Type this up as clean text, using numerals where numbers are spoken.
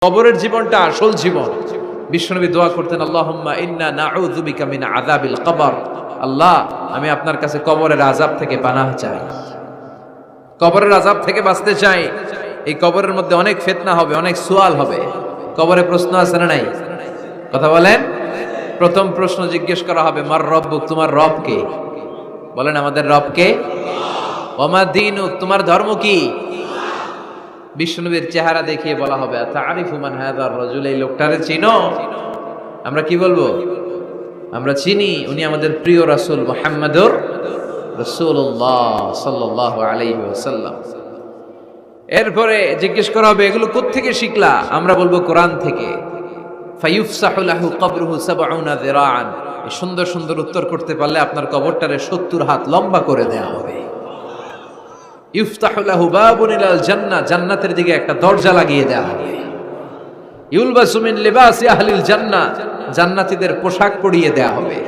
কবরের জীবনটা আসল জীবন। বিশ্বনবী দোয়া করতেন, আল্লাহুম্মা ইন্না নাউযু বিকা মিন আযাবিল কবর। আল্লাহ, আমি আপনার কাছে কবরের আযাব থেকে পানাহ চাই, কবরের আযাব থেকে বাঁচতে চাই। এই কবরের মধ্যে অনেক ফিতনা হবে, অনেক সুয়াল হবে। কবরে প্রশ্ন আছে না নাই? কথা বলেন। প্রথম প্রশ্ন জিজ্ঞেস করা হবে, মার রব্বুক, তোমার রব কে? বলেন, আমাদের রব কে? ওয়া মা দীনুক, তোমার ধর্ম কি? বিশ্বনবীর চেহারা দেখিয়ে বলা হবে, তাআরিফু মান হাযার রাজুল, এই লোকটারে চিনো? আমরা কি বলবো? আমরা চিনি, উনি আমাদের প্রিয় রাসূল মুহাম্মাদুর রাসূলুল্লাহ সাল্লাল্লাহু আলাইহি ওয়াসাল্লাম। এরপরে জিজ্ঞেস করা হবে, এগুলো কোত্থেকে শিখলা? আমরা বলবো, কোরআন থেকে। ফায়ুফসাহু লাহু কবরুহু ৭০ যিরাআন, এই সুন্দর সুন্দর উত্তর করতে পারলে আপনার কবরটারে ৭০ হাত লম্বা করে দেয়া হবে। ইফতাহু লাহু বাবুন ইলাল জান্নাহ, জান্নাতের দিকে একটা দরজা লাগিয়ে দেয়া হবে। ইউলবাসু মিন লিবাসি আহলিল জান্নাহ, জান্নাতীদের পোশাক পরিয়ে দেয়া হবে।